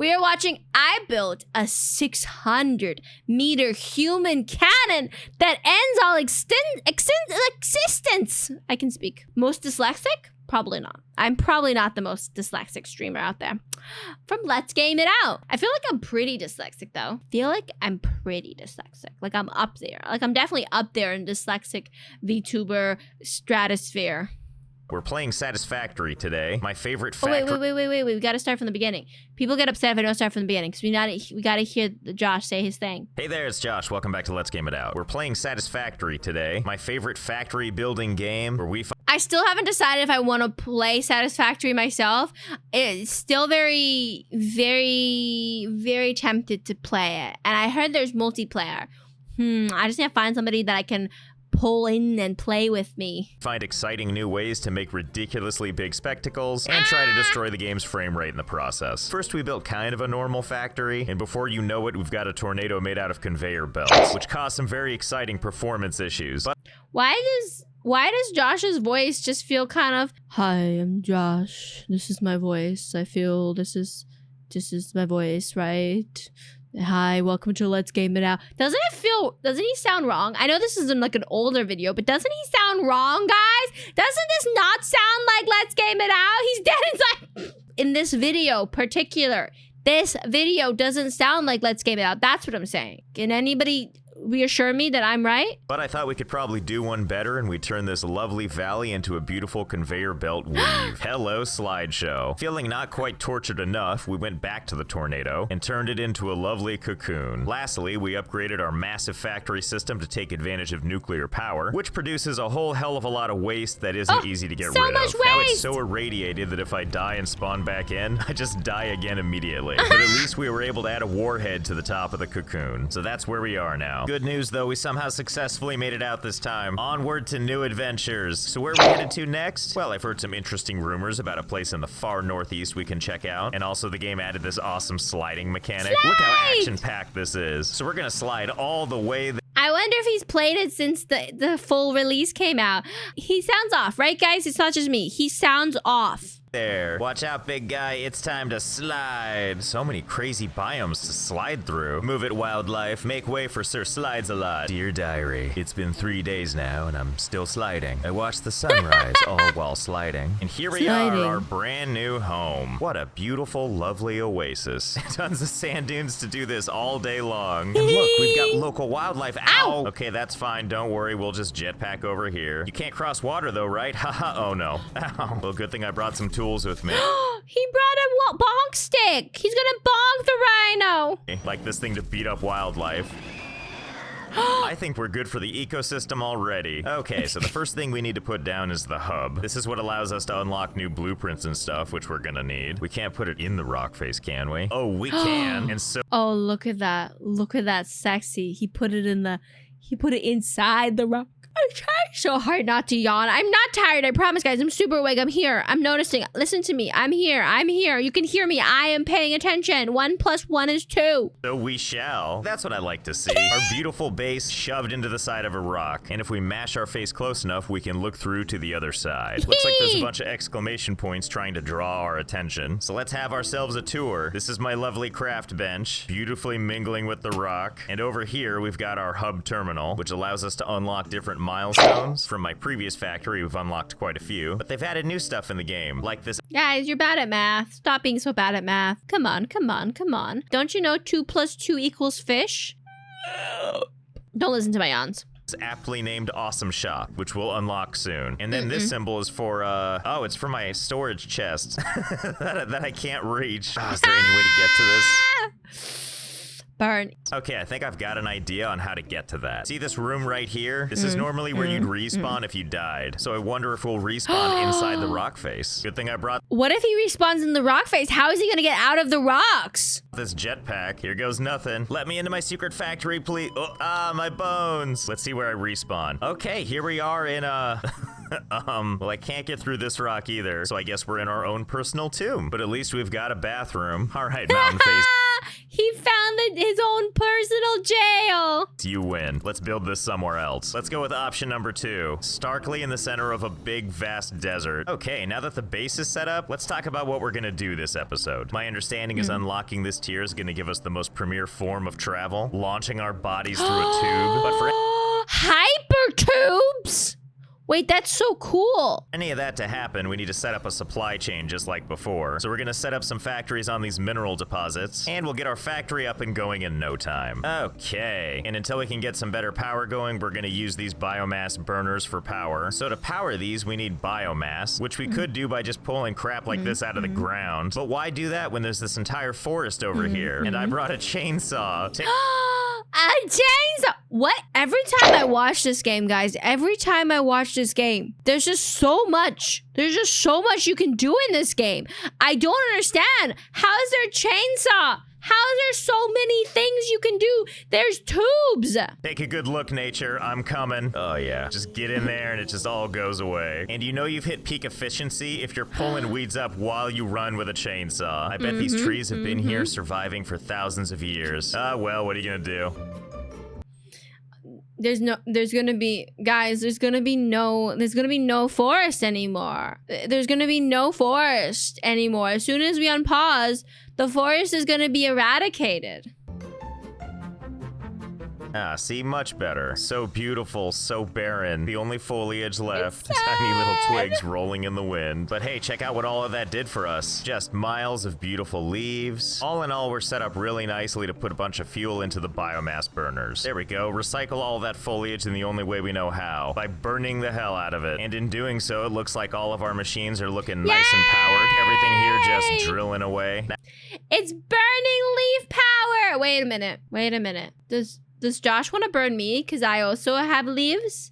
We are watching. I built a 600-meter human cannon that ends all existence. I can speak. Most dyslexic? Probably not. I'm probably not the most dyslexic streamer out there. From Let's Game It Out. I feel like I'm pretty dyslexic though. Like I'm up there. Like I'm definitely up there in dyslexic VTuber stratosphere. We're playing Satisfactory today. My favorite wait. We gotta start from the beginning. People get upset if I don't start from the beginning because we gotta hear Josh say his thing. Hey there, it's Josh. Welcome back to Let's Game It Out. We're playing Satisfactory today. My favorite factory building game where we I still haven't decided if I want to play Satisfactory myself. It's still very, very, very tempted to play it. And I heard there's multiplayer. I just need to find somebody that I can pull in and play with me. Find exciting new ways to make ridiculously big spectacles and try to destroy the game's frame rate in the process. First, we built kind of a normal factory, and before you know it, we've got a tornado made out of conveyor belts, which caused some very exciting performance issues. But why does Josh's voice just feel kind of, hi, I'm Josh. This is my voice. I feel this is my voice, right? Hi, welcome to Let's Game It Out. Doesn't he sound wrong? I know this is in like an older video, but doesn't he sound wrong, guys? Doesn't this not sound like Let's Game It Out? He's dead inside. In this video particular, this video doesn't sound like Let's Game It Out. That's what I'm saying. Can anybody reassure me that I'm right? But I thought we could probably do one better, and we turn this lovely valley into a beautiful conveyor belt weave. Hello, slideshow. Feeling not quite tortured enough, we went back to the tornado and turned it into a lovely cocoon. Lastly, we upgraded our massive factory system to take advantage of nuclear power, which produces a whole hell of a lot of waste that isn't easy to get rid of. Much waste. Now it's so irradiated that if I die and spawn back in, I just die again immediately. But at least we were able to add a warhead to the top of the cocoon. So that's where we are now. Good news though, we somehow successfully made it out this time. Onward to new adventures. So where are we headed to next? Well, I've heard some interesting rumors about a place in the far northeast we can check out. And also the game added this awesome sliding mechanic. Look how action-packed this is. So we're gonna slide all the way I wonder if he's played it since the full release came out. He sounds off, right guys? It's not just me. He sounds off. there. Watch out, big guy. It's time to slide. So many crazy biomes to slide through. Move it, wildlife. Make way for Sir Slides-a-Lot. Dear diary, it's been 3 days now and I'm still sliding. I watched the sunrise all while sliding. And here we are, our brand new home. What a beautiful, lovely oasis. Tons of sand dunes to do this all day long. And look, we've got local wildlife. Ow! Okay, that's fine. Don't worry. We'll just jetpack over here. You can't cross water though, right? Haha. Oh no. Ow. Well, good thing I brought some tools with me. He brought a bonk stick. He's gonna bonk the rhino. Like this thing to beat up wildlife. I think we're good for the ecosystem already. Okay, so the first thing we need to put down is the hub. This is what allows us to unlock new blueprints and stuff, which we're gonna need. We can't put it in the rock face, can we? Oh, we can. And so oh, look at that. Look at that sexy. He put it inside the rock. I'm trying so hard not to yawn. I'm not tired, I promise, guys. I'm super awake. I'm here. I'm noticing. Listen to me. I'm here. I'm here. You can hear me. I am paying attention. 1 + 1 is 2. So we shall. That's what I like to see. Our beautiful base shoved into the side of a rock. And if we mash our face close enough, we can look through to the other side. Looks like there's a bunch of exclamation points trying to draw our attention. So let's have ourselves a tour. This is my lovely craft bench, beautifully mingling with the rock. And over here, we've got our hub terminal, which allows us to unlock different milestones. From my previous factory, we've unlocked quite a few, but they've added new stuff in the game, like this. Guys, you're bad at math. Stop being so bad at math. Come on, come on, come on. Don't you know 2 + 2 = fish? Don't listen to my yawns. It's aptly named Awesome Shop, which we'll unlock soon. And then this symbol is for, oh, it's for my storage chest that I can't reach. Oh, is there any way to get to this? Burn. Okay, I think I've got an idea on how to get to that. See this room right here? This is normally where you'd respawn if you died. So I wonder if we'll respawn inside the rock face. Good thing I brought What if he respawns in the rock face? How is he gonna get out of the rocks? this jetpack. Here goes nothing. Let me into my secret factory, please. Oh, my bones. Let's see where I respawn. Okay, here we are in well, I can't get through this rock either, so I guess we're in our own personal tomb. But at least we've got a bathroom. All right, mountain face. He found his own personal jail. You win. Let's build this somewhere else. Let's go with option number 2. Starkly in the center of a big, vast desert. Okay, now that the base is set up, let's talk about what we're gonna do this episode. My understanding is unlocking this tier is gonna give us the most premier form of travel, launching our bodies through a tube. But for hyper tubes? Wait, that's so cool. any of that to happen, we need to set up a supply chain just like before. So we're gonna set up some factories on these mineral deposits, and we'll get our factory up and going in no time. Okay, and until we can get some better power going, we're gonna use these biomass burners for power. So to power these, we need biomass, which we could do by just pulling crap like this out of the ground. But why do that when there's this entire forest over here? And I brought a chainsaw. A chainsaw! What? Every time I watch this game, guys, every time I watch this game, there's just so much. There's just so much you can do in this game. I don't understand. How is there a chainsaw? How is there so many things you can do? There's tubes. Take a good look, nature. I'm coming. Oh, yeah. Just get in there and it just all goes away. And you know you've hit peak efficiency if you're pulling weeds up while you run with a chainsaw. I bet these trees have been here surviving for thousands of years. Well, what are you gonna do? There's gonna be no forest anymore. There's gonna be no forest anymore. As soon as we unpause, the forest is gonna be eradicated. See, much better. So beautiful, so barren. The only foliage left, tiny little twigs rolling in the wind. But hey, check out what all of that did for us. Just miles of beautiful leaves. All in all, we're set up really nicely to put a bunch of fuel into the biomass burners. There we go. Recycle all that foliage in the only way we know how, by burning the hell out of it. And in doing so, it looks like all of our machines are looking nice and powered. Everything here just drilling away. It's burning leaf power. Wait a minute. Does Josh want to burn me because I also have leaves?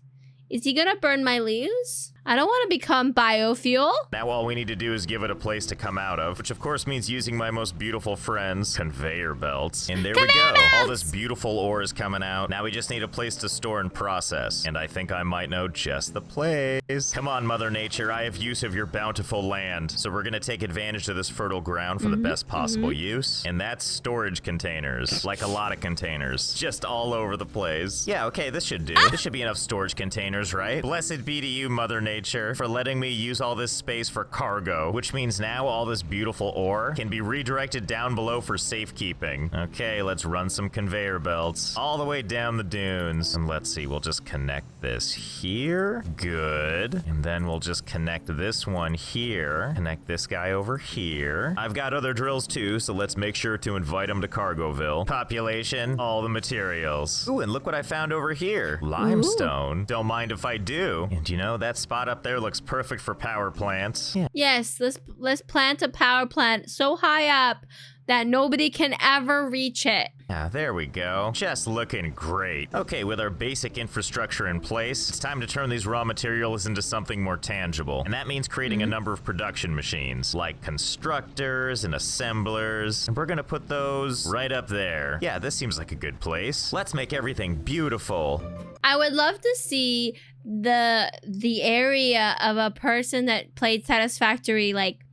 Is he gonna burn my leaves? I don't want to become biofuel. Now all we need to do is give it a place to come out of, which of course means using my most beautiful friends, conveyor belts. And there we go. All this beautiful ore is coming out. Now we just need a place to store and process. And I think I might know just the place. Come on, Mother Nature, I have use of your bountiful land. So we're gonna take advantage of this fertile ground for the best possible use. And that's storage containers. Like a lot of containers. Just all over the place. Yeah, okay, this should do. This should be enough storage containers, right? Blessed be to you, Mother Nature, for letting me use all this space for cargo, which means now all this beautiful ore can be redirected down below for safekeeping. Okay, let's run some conveyor belts all the way down the dunes. And let's see, we'll just connect this here. Good. And then we'll just connect this one here. Connect this guy over here. I've got other drills too, so let's make sure to invite them to Cargoville. Population, all the materials. Ooh, and look what I found over here. Limestone. Ooh. Don't mind if I do. And you know, that spot up there looks perfect for power plants. Yeah. Yes, let's plant a power plant so high up that nobody can ever reach it. Ah, there we go. Just looking great. Okay, with our basic infrastructure in place, it's time to turn these raw materials into something more tangible. And that means creating a number of production machines, like constructors and assemblers. And we're gonna put those right up there. Yeah, this seems like a good place. Let's make everything beautiful. I would love to see the area of a person that played Satisfactory, like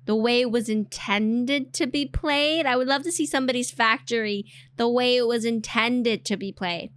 the way it was intended to be played. I would love to see somebody's factory the way it was intended to be played.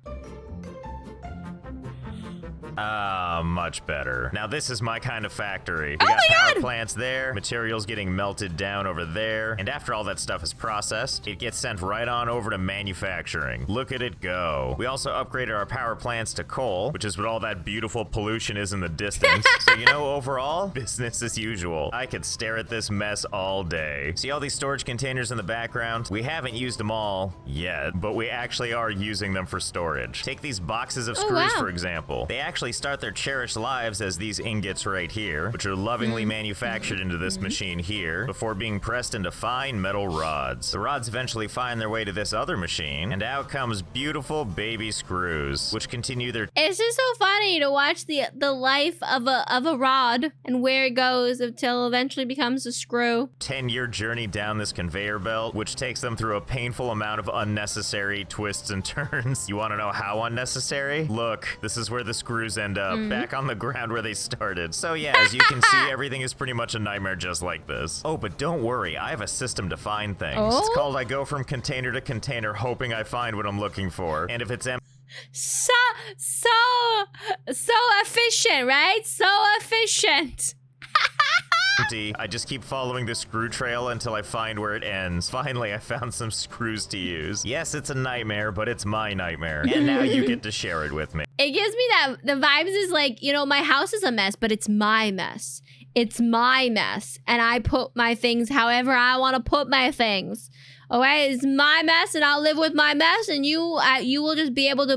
Much better. Now this is my kind of factory. We got power plants there, materials getting melted down over there, and after all that stuff is processed, it gets sent right on over to manufacturing. Look at it go. We also upgraded our power plants to coal, which is what all that beautiful pollution is in the distance. So you know, overall, business as usual. I could stare at this mess all day. See all these storage containers in the background? We haven't used them all yet, but we actually are using them for storage. Take these boxes of screws, for example. They actually start their cherished lives as these ingots right here, which are lovingly manufactured into this machine here before being pressed into fine metal rods. The rods eventually find their way to this other machine, and out comes beautiful baby screws, which continue their— It's just so funny to watch the life of a rod and where it goes until eventually becomes a screw. 10-year journey down this conveyor belt, which takes them through a painful amount of unnecessary twists and turns. You want to know how unnecessary? Look, this is where the screws screws end up back on the ground where they started. So yeah, as you can see, everything is pretty much a nightmare just like this. Oh, but don't worry, I have a system to find things. It's called I go from container to container hoping I find what I'm looking for. And if it's empty, So efficient, right? So efficient. I just keep following the screw trail until I find where it ends. Finally, I found some screws to use. Yes, it's a nightmare, but it's my nightmare. And now you get to share it with me. It gives me that, the vibes is like, you know, my house is a mess, but it's my mess. It's my mess. And I put my things however I want to put my things. Okay, it's my mess and I'll live with my mess and you will just be able to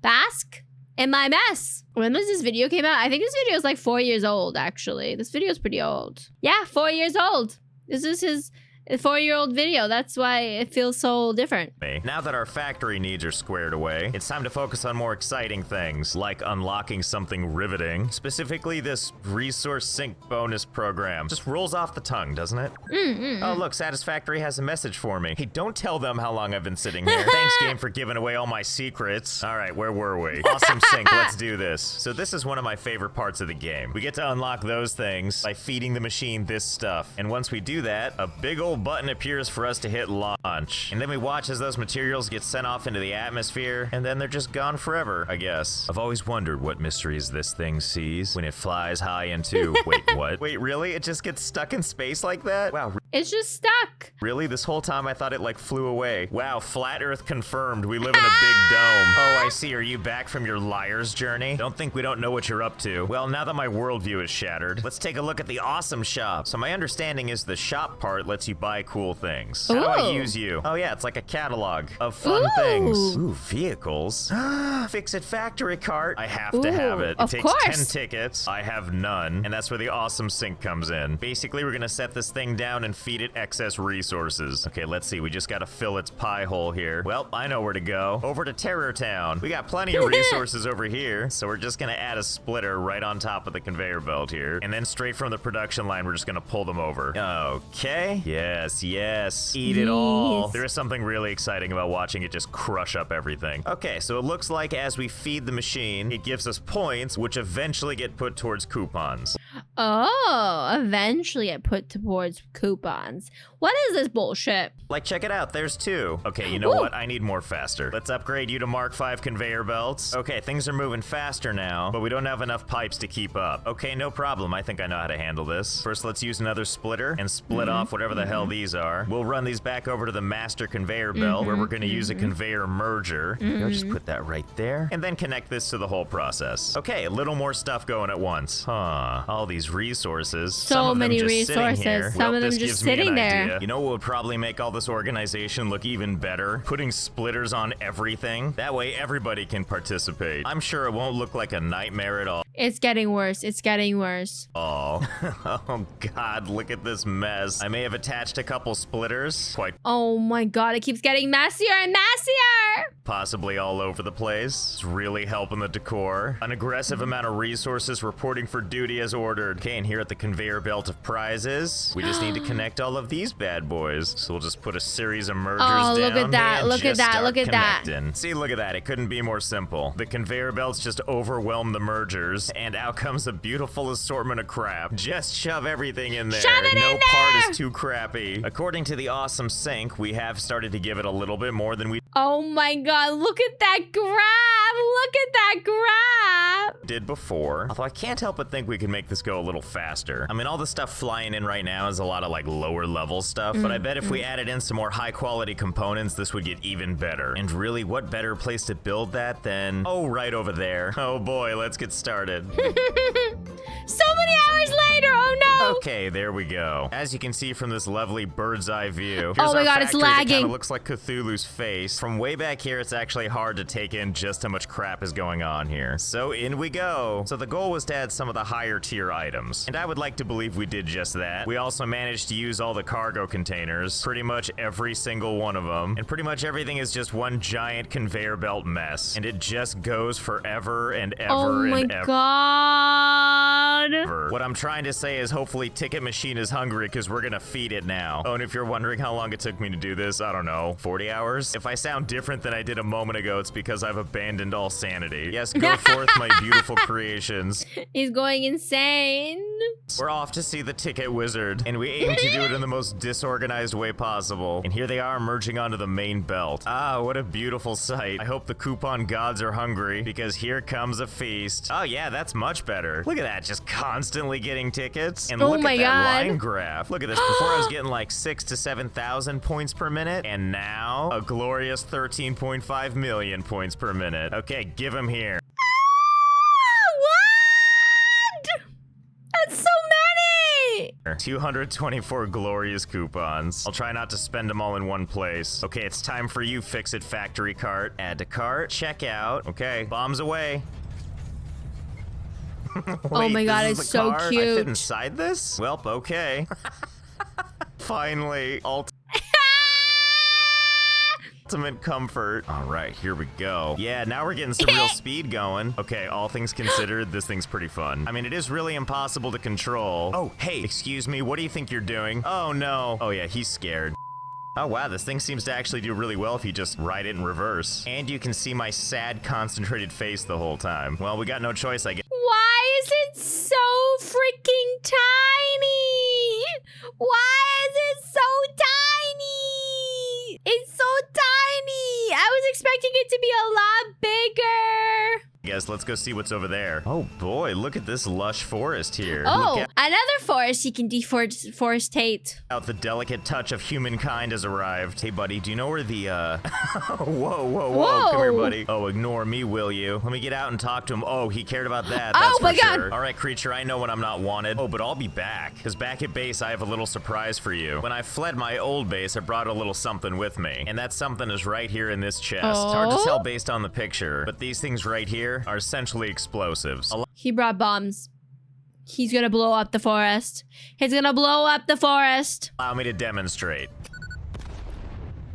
bask in my mess. When was this video came out? I think this video is like 4 years old, actually. This video is pretty old. Yeah, 4 years old. This is his 4-year-old video. That's why it feels so different. Now that our factory needs are squared away, it's time to focus on more exciting things, like unlocking something riveting. Specifically, this resource sync bonus program. Just rolls off the tongue, doesn't it? Oh, look, Satisfactory has a message for me. Hey, don't tell them how long I've been sitting here. Thanks, game, for giving away all my secrets. All right, where were we? Awesome sync, let's do this. So this is one of my favorite parts of the game. We get to unlock those things by feeding the machine this stuff. And once we do that, a big old button appears for us to hit launch. And then we watch as those materials get sent off into the atmosphere, and then they're just gone forever, I guess. I've always wondered what mysteries this thing sees when it flies high into... Wait, what? Wait, really? It just gets stuck in space like that? Wow. It's just stuck. Really? This whole time I thought it like flew away. Wow, flat Earth confirmed. We live in a big dome. Oh, I see. Are you back from your liar's journey? Don't think we don't know what you're up to. Well, now that my worldview is shattered, let's take a look at the awesome shop. So my understanding is the shop part lets you buy cool things. How do I use you? Oh yeah, it's like a catalog of fun things. Ooh, vehicles. Fix-It factory cart. I have to have it. It takes 10 tickets. I have none. And that's where the awesome sync comes in. Basically, we're gonna set this thing down and feed it excess resources. Okay, let's see. We just gotta fill its pie hole here. Well, I know where to go. Over to Terror Town. We got plenty of resources over here, so we're just gonna add a splitter right on top of the conveyor belt here. And then straight from the production line, we're just gonna pull them over. Okay. Yes. Eat it all. There is something really exciting about watching it just crush up everything. Okay, so it looks like as we feed the machine, it gives us points, which eventually get put towards coupons. Oh, eventually get put towards coupons. What is this bullshit? Like, check it out. There's 2. Okay, you know what? I need more faster. Let's upgrade you to Mark 5 conveyor belts. Okay, things are moving faster now, but we don't have enough pipes to keep up. Okay, no problem. I think I know how to handle this. First, let's use another splitter and split off whatever the hell these are. We'll run these back over to the master conveyor belt where we're going to use a conveyor merger. I'll just put that right there and then connect this to the whole process. Okay, a little more stuff going at once. All these resources. So many resources. Some of them just sitting there. You know what would probably make all this organization look even better? Putting splitters on everything. That way everybody can participate. I'm sure it won't look like a nightmare at all. It's getting worse. It's getting worse. Oh. Oh God, look at this mess. I may have attached a couple splitters. Oh my God, it keeps getting messier and messier. Possibly all over the place. It's really helping the decor. An aggressive amount of resources reporting for duty as ordered. Okay, and here at the conveyor belt of prizes, we just need to connect all of these bad boys. So we'll just put a series of mergers down. Look at that. Look at that. Look at that. See, look at that. It couldn't be more simple. The conveyor belts just overwhelm the mergers, and out comes a beautiful assortment of crap. Just shove everything in there. Shove it in there. No part is too crappy. According to the awesome sync, we have started to give it a little bit more than we... Oh my God, look at that grab. Look at that grab. Did before. Although I can't help but think we can make this go a little faster. I mean, all the stuff flying in right now is a lot of like lower level stuff, but I bet if we added in some more high quality components, this would get even better. And really, what better place to build that than... Oh, right over there. Oh boy, let's get started. So many hours later, oh no! Okay, there we go. As you can see from this lovely bird's eye view, oh my God, it's lagging. It kind of looks like Cthulhu's face. From way back here, it's actually hard to take in just how much crap is going on here. So in we go. So the goal was to add some of the higher tier items, and I would like to believe we did just that. We also managed to use all the cargo containers, pretty much every single one of them, and pretty much everything is just one giant conveyor belt mess, and it just goes forever and ever and ever. Oh my God. down. What I'm trying to say is hopefully Ticket Machine is hungry because we're gonna feed it now. Oh, and if you're wondering how long it took me to do this, I don't know, 40 hours? If I sound different than I did a moment ago, it's because I've abandoned all sanity. Yes, go forth, my beautiful creations. He's going insane. We're off to see the Ticket Wizard, and we aim to do it in the most disorganized way possible. And here they are merging onto the main belt. Ah, what a beautiful sight. I hope the coupon gods are hungry, because here comes a feast. Oh yeah, that's much better. Look at that, just constantly getting tickets. And look at that line graph. Look at this. Before I was getting like 6,000 to 7,000 points per minute, and now a glorious 13.5 million points per minute. Okay, give him here. What? That's so many! 224 glorious coupons. I'll try not to spend them all in one place. Okay, it's time for you, Fix-It Factory cart. Add to cart, check out. Okay, bombs away. Wait, oh my god, it's so car? cute. I fit inside this? Well, okay. Finally, ultimate comfort. All right, here we go. Yeah, now we're getting some real speed going. Okay, all things considered, this thing's pretty fun. I mean, it is really impossible to control. Oh, hey, excuse me, what do you think you're doing? Oh no. Oh yeah, he's scared. Oh wow, this thing seems to actually do really well if you just ride it in reverse. And you can see my sad, concentrated face the whole time. Well, we got no choice, I guess. Why is it so freaking tiny? Why is it so tiny? It's so tiny. I was expecting it to be a lot bigger. Guess let's go see what's over there. Oh boy, look at this lush forest here. Oh, Look another forest you can deforestate. out the delicate touch of humankind has arrived. Hey buddy, do you know where the whoa, come here buddy. Oh, ignore me, will you? Let me get out and talk to him. Oh, he cared about that. That's Oh my for god. sure. All right, creature, I know when I'm not wanted. Oh, but I'll be back. Because back at base, I have a little surprise for you. When I fled my old base, I brought a little something with me. And that something is right here in this chest. It's hard to tell based on the picture, but these things right here are essentially explosives. He brought bombs. He's gonna blow up the forest. He's gonna blow up the forest. Allow me to demonstrate.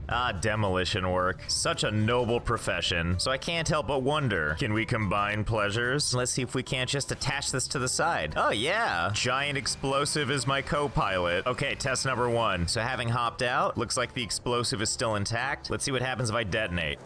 Ah, demolition work. Such a noble profession. So I can't help but wonder, can we combine pleasures? Let's see if we can't just attach this to the side. Oh yeah, giant explosive is my co-pilot. Okay, test number 1. So having hopped out, looks like the explosive is still intact. Let's see what happens if I detonate.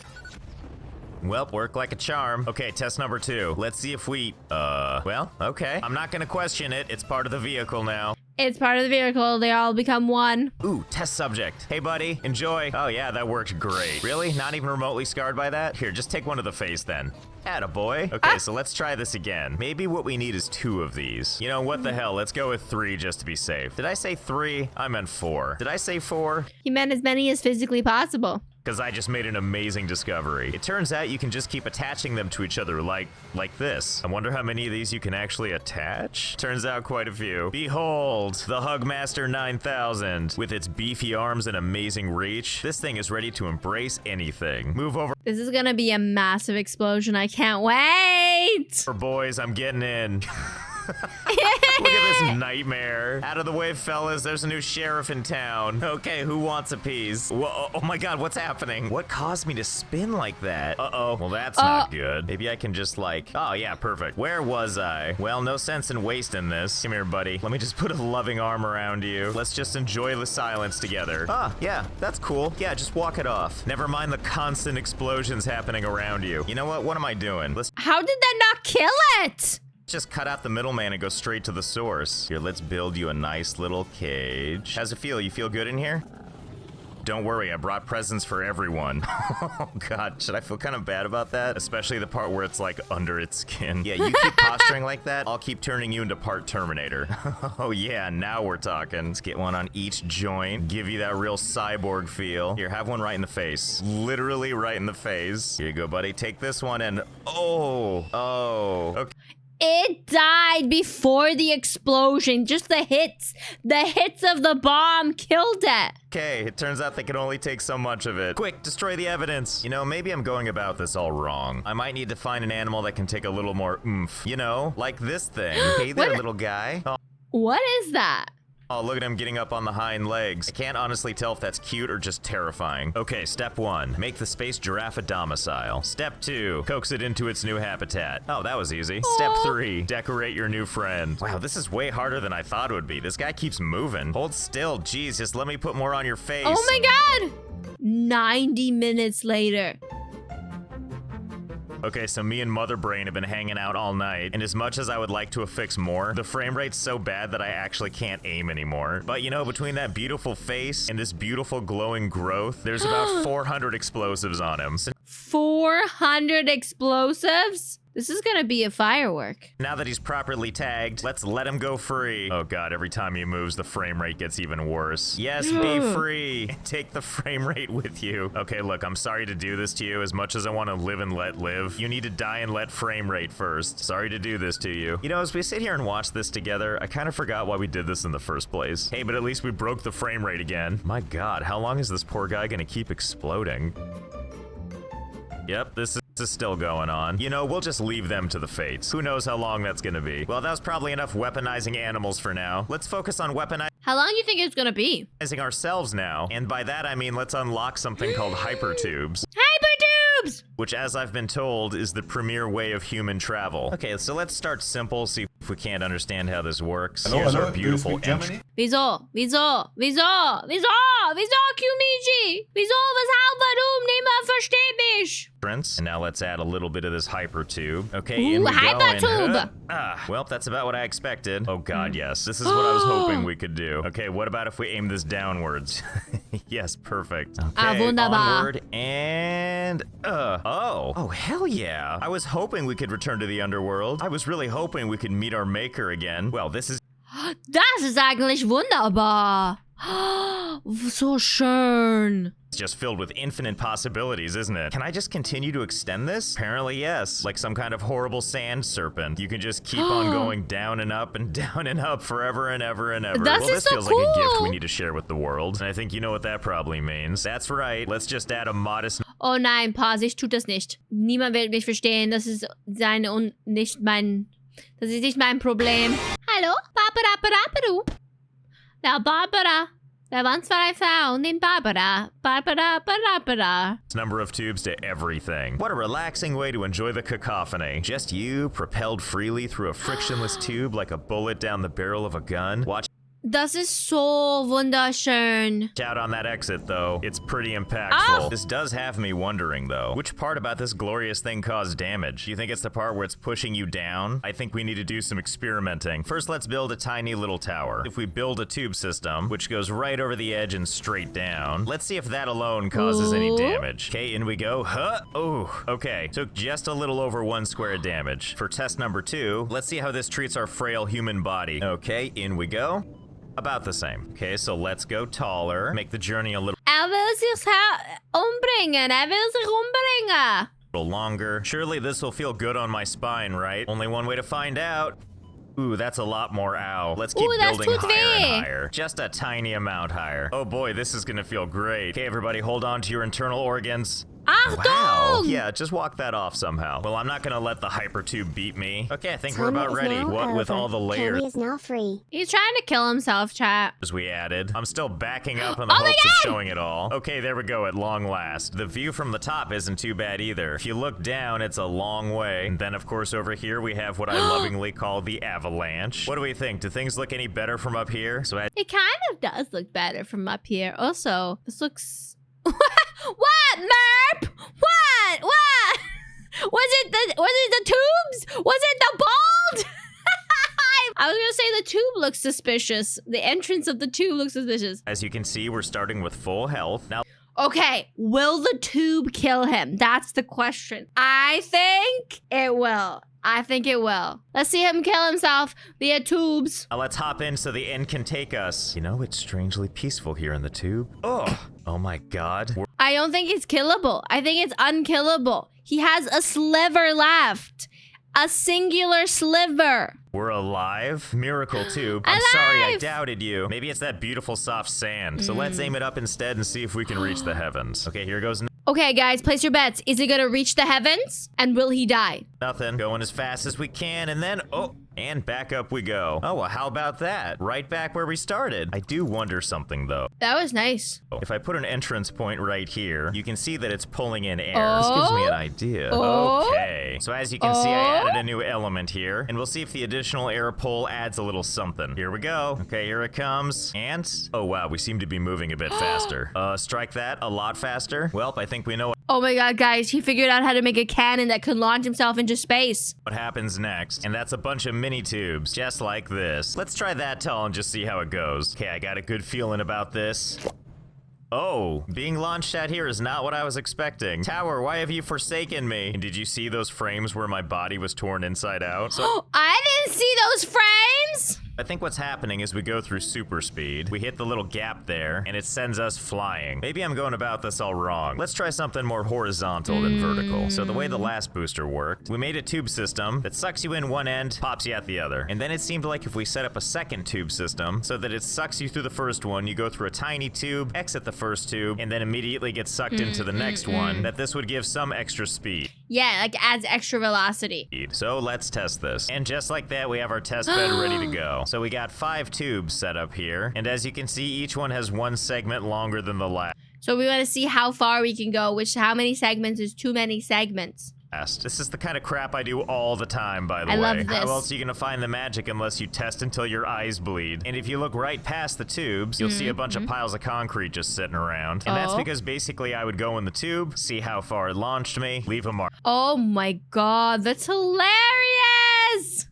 Well, work like a charm. Okay, test number 2. Let's see if we, well, okay. I'm not gonna question it. It's part of the vehicle now. It's part of the vehicle. They all become one. Ooh, test subject. Hey, buddy, enjoy. Oh, yeah, that worked great. Really? Not even remotely scarred by that? Here, just take one to the face then. Attaboy. Okay, so let's try this again. Maybe what we need is 2 of these. You know, what the hell? Let's go with 3 just to be safe. Did I say 3? I meant 4. Did I say 4? He meant as many as physically possible. Because I just made an amazing discovery. It turns out you can just keep attaching them to each other like this. I wonder how many of these you can actually attach? Turns out quite a few. Behold, the Hugmaster 9000. With its beefy arms and amazing reach, this thing is ready to embrace anything. Move over. This is gonna be a massive explosion. I can't wait. Boys, I'm getting in. Look at this nightmare. Out of the way, fellas. There's a new sheriff in town. Okay, who wants a piece? Whoa, oh my god, what's happening? What caused me to spin like that? Uh-oh. Well, that's not good. Maybe I can just like... Oh, yeah, perfect. Where was I? Well, no sense in wasting this. Come here, buddy. Let me just put a loving arm around you. Let's just enjoy the silence together. Ah, yeah, that's cool. Yeah, just walk it off. Never mind the constant explosions happening around you. You know what? What am I doing? How did that not kill it? Just cut out the middleman and go straight to the source. Here, let's build you a nice little cage. How's it feel? You feel good in here? Don't worry, I brought presents for everyone. Oh god, should I feel kind of bad about that? Especially the part where it's like under its skin. Yeah, you keep posturing like that, I'll keep turning you into part Terminator. Oh yeah, now we're talking. Let's get one on each joint, give you that real cyborg feel. Here, have one right in the face. Literally right in the face. Here you go, buddy. Take this one and... Oh, okay. It died before the explosion. Just the hits of the bomb killed it. Okay, it turns out they can only take so much of it. Quick, destroy the evidence. You know, maybe I'm going about this all wrong. I might need to find an animal that can take a little more oomph. You know, like this thing. Hey there, little guy. Oh. What is that? Oh, look at him getting up on the hind legs. I can't honestly tell if that's cute or just terrifying. Okay, step 1, make the space giraffe a domicile. Step 2, coax it into its new habitat. Oh, that was easy. Step 3, decorate your new friend. Wow, this is way harder than I thought it would be. This guy keeps moving. Hold still, jeez, just let me put more on your face. Oh my god! 90 minutes later. Okay, so me and Mother Brain have been hanging out all night, and as much as I would like to affix more, the frame rate's so bad that I actually can't aim anymore. But you know, between that beautiful face and this beautiful glowing growth, there's about 400 explosives on him. So 400 explosives? This is gonna be a firework. now that he's properly tagged, let's let him go free. Oh god, every time he moves, the frame rate gets even worse. Yes, be free. Take the frame rate with you. Okay, look, I'm sorry to do this to you. As much as I want to live and let live, you need to die and let frame rate first. Sorry to do this to you. You know, as we sit here and watch this together, I kind of forgot why we did this in the first place. Hey, but at least we broke the frame rate again. My god, how long is this poor guy gonna keep exploding? Yep, this is still going on. You know, we'll just leave them to the fates. Who knows how long that's gonna be. Well, that was probably enough weaponizing animals for now. Let's focus on weaponizing How long do you think it's gonna be? ourselves now. And by that, I mean let's unlock something called hypertubes. Hypertubes! Which, as I've been told, is the premier way of human travel. Okay, so let's start simple, see if we can't understand how this works. Here's our beautiful Germany? Wieso? Kumiji? Wieso? Weshalb? Warum? Niemand versteht mich. entrance. And now let's add a little bit of this hypertube. Okay, Ooh, in we go. hypertube. Well, that's about what I expected. Oh god, yes. This is what I was hoping we could do. Okay, what about if we aim this downwards? Yes, perfect. Okay, wunderbar. onward and oh, hell yeah. I was hoping we could return to the underworld. I was really hoping we could meet our maker again. Well, this is Das ist eigentlich wunderbar. So schön. just filled with infinite possibilities, isn't it? Can I just continue to extend this? Apparently, yes. Like some kind of horrible sand serpent. You can just keep on going down and up and down and up forever and ever and ever. Das Well, ist this so feels like a gift cool. we need to share with the world. And I think you know what that probably means. That's right. Let's just add a modest Oh nein, Parsicht tut das nicht. Niemand wird mich verstehen. Das ist seine und nicht mein. Das ist nicht mein Problem. Hallo? Barbara. Na, Barbara. Der waren zwei Frauen in Barbara. Barbara. number of tubes to everything. What a relaxing way to enjoy the cacophony. Just you, propelled freely through a frictionless tube like a bullet down the barrel of a gun. Watch Das ist so wunderschön. out on that exit, though. It's pretty impactful. Oh. This does have me wondering, though. Which part about this glorious thing caused damage? Do you think it's the part where it's pushing you down? I think we need to do some experimenting. First, let's build a tiny little tower. If we build a tube system, which goes right over the edge and straight down, let's see if that alone causes any Ooh. damage. Okay, in we go. Huh? Oh, okay. Took just a little over 1 square damage. For test number 2, let's see how this treats our frail human body. Okay, in we go. About the same. Okay, so let's go taller. Make the journey a little Will sich umbringen. Will sich umbringen. longer. Surely this will feel good on my spine, right? Only one way to find out. Ooh, that's a lot more ow. Let's keep Ooh, das building tut higher weh. and higher. Just a tiny amount higher. Oh boy, this is gonna feel great. Okay, everybody, hold on to your internal organs. Achtung! Wow. Yeah, just walk that off somehow. Well, I'm not gonna let the hypertube beat me. Okay, I think we're Timer about is ready. now What with over. all the layers Candy is now free. He's trying to kill himself, chat. we added. I'm still backing up in the Oh my hopes of God! showing it all. Okay, there we go at long last. The view from the top isn't too bad either. If you look down, it's a long way. And then, of course, over here we have what I lovingly call the avalanche. What do we think? Do things look any better from up here? So It kind of does look better from up here. Also, this looks... What, Merp? What? Was it the tubes? Was it the bald? I was gonna say the tube looks suspicious. The entrance of the tube looks suspicious. as you can see, we're starting with full health. Now, Okay, will the tube kill him? That's the question. I think it will. Let's see him kill himself via tubes. let's hop in so the end can take us. You know, it's strangely peaceful here in the tube. Oh my god. I don't think it's killable. I think it's unkillable. He has a sliver left. A singular sliver. We're alive? Miracle tube. I'm sorry, I Alive! doubted you. Maybe it's that beautiful soft sand. So let's aim it up instead and see if we can reach the heavens. Okay, here goes Okay, guys, place your bets. Is he gonna reach the heavens? And will he die? nothing. Going as fast as we can, and then, And back up we go. Oh, well, how about that? Right back where we started. I do wonder something, though. That was nice. If I put an entrance point right here, you can see that it's pulling in air. This gives me an idea. Okay. So as you can see, I added a new element here, and we'll see if the additional air pull adds a little something. Here we go. Okay, here it comes. And, oh wow, we seem to be moving a bit faster. Strike that a lot faster. Well, I think we know Oh my god, guys, he figured out how to make a cannon that could launch himself into space. what happens next. And that's a bunch of mini tubes, just like this. Let's try that tall and just see how it goes. Okay, I got a good feeling about this. Oh, being launched out here is not what I was expecting. Tower, why have you forsaken me? And did you see those frames where my body was torn inside out? So I didn't see those frames! I think what's happening is we go through super speed, we hit the little gap there, and it sends us flying. Maybe I'm going about this all wrong. Let's try something more horizontal than vertical. So the way the last booster worked, we made a tube system that sucks you in one end, pops you out the other. And then it seemed like if we set up a second tube system so that it sucks you through the first one, you go through a tiny tube, exit the first tube, and then immediately get sucked into the next one, that this would give some extra speed. Yeah, like adds extra velocity. So let's test this. And just like that, we have our test bed ready to go. So we got 5 tubes set up here. And as you can see, each one has one segment longer than the last. So we want to see how far we can go, how many segments is too many segments. This is the kind of crap I do all the time, by the way. I love this. How else are you gonna find the magic unless you test until your eyes bleed? And if you look right past the tubes, you'll see a bunch of piles of concrete just sitting around. And that's because basically I would go in the tube, see how far it launched me, leave a Oh my god, that's hilarious!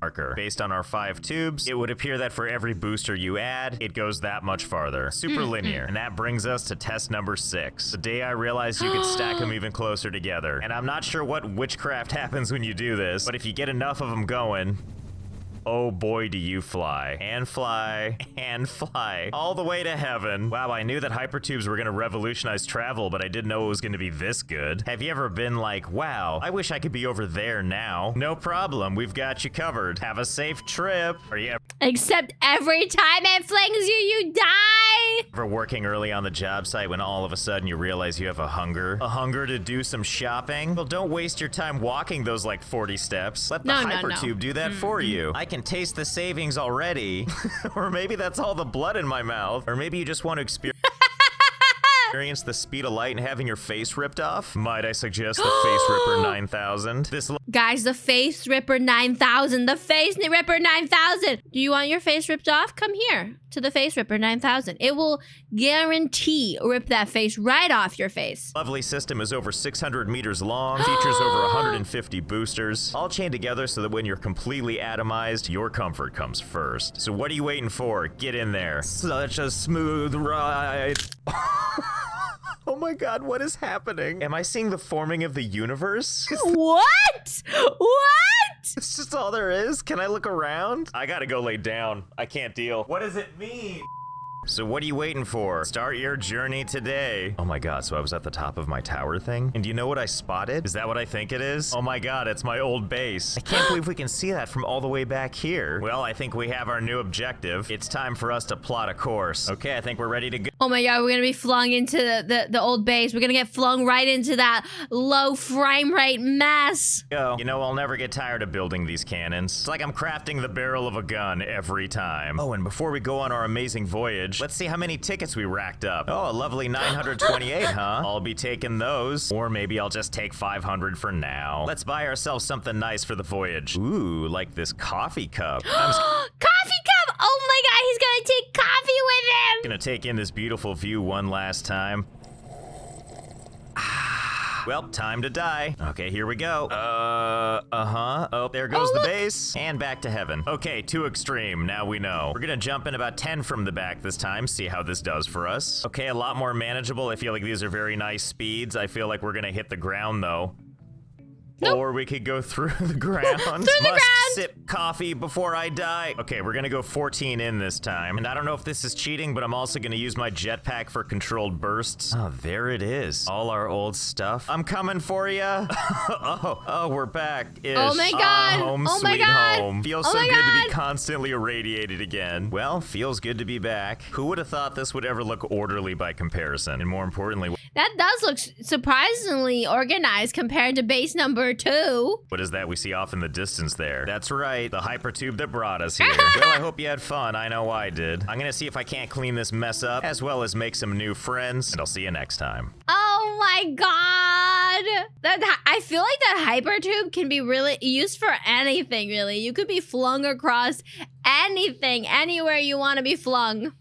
marker. Based on our 5 tubes, it would appear that for every booster you add, it goes that much farther. Super linear. And that brings us to test number 6. The day I realized you could stack them even closer together. And I'm not sure what witchcraft happens when you do this, but if you get enough of them going, oh boy, do you fly. And fly, and fly. All the way to heaven. Wow, I knew that hypertubes were gonna revolutionize travel, but I didn't know it was gonna be this good. Have you ever been like, wow, I wish I could be over there now? No problem, we've got you covered. Have a safe trip. Are you Except every time it flings you, you die! ever working early on the job site when all of a sudden you realize you have a hunger? A hunger to do some shopping? Well, don't waste your time walking those like 40 steps. Let the hypertube do that for you. I can taste the savings already. Or maybe that's all the blood in my mouth. Or maybe you just want to experience the speed of light and having your face ripped off? Might I suggest the Face Ripper 9000? Guys, the Face Ripper 9000. The Face Ripper 9000. Do you want your face ripped off? Come here to the Face Ripper 9000. It will guarantee rip that face right off your face. Lovely system is over 600 meters long, features over 150 boosters, all chained together so that when you're completely atomized, your comfort comes first. So what are you waiting for? Get in there. Such a smooth ride. Oh my god, what is happening? Am I seeing the forming of the universe? What? What? It's just all there is? Can I look around? I gotta go lay down. I can't deal. What does it mean? So what are you waiting for? Start your journey today. Oh my god, so I was at the top of my tower thing? And do you know what I spotted? Is that what I think it is? Oh my god, it's my old base. I can't believe we can see that from all the way back here. Well, I think we have our new objective. It's time for us to plot a course. Okay, I think we're ready to go. Oh my god, we're gonna be flung into the old base. We're gonna get flung right into that low frame rate mess. Go. You know, I'll never get tired of building these cannons. It's like I'm crafting the barrel of a gun every time. Oh, and before we go on our amazing voyage, let's see how many tickets we racked up. Oh, a lovely 928, huh? I'll be taking those. Or maybe I'll just take 500 for now. Let's buy ourselves something nice for the voyage. Ooh, like this coffee cup. Coffee cup! Oh my god, he's gonna take coffee with him! Gonna take in this beautiful view one last time. Well, time to die. Okay, here we go. Oh, there goes the base. And back to heaven. Okay, too extreme. Now we know. We're gonna jump in about 10 from the back this time, see how this does for us. Okay, a lot more manageable. I feel like these are very nice speeds. I feel like we're gonna hit the ground, though. Nope. Or we could go through the ground. Ground. Sip coffee before I die. Okay, we're gonna go 14 in this time. And I don't know if this is cheating, but I'm also gonna use my jetpack for controlled bursts. Oh, there it is. All our old stuff. I'm coming for ya. oh, we're back. Ish. Oh my god. Home Oh my sweet god. home. Feels Oh so my good to god. be constantly irradiated again. Well, feels good to be back. Who would have thought this would ever look orderly by comparison? And more importantly, That does look surprisingly organized compared to base number number 2. What is that we see off in the distance there? That's right, the hypertube that brought us here. Well, I hope you had fun. I know I did. I'm gonna see if I can't clean this mess up, as well as make some new friends, and I'll see you next time. Oh my god! I feel like that hypertube can be really used for anything, really. You could be flung across anything, anywhere you want to be flung.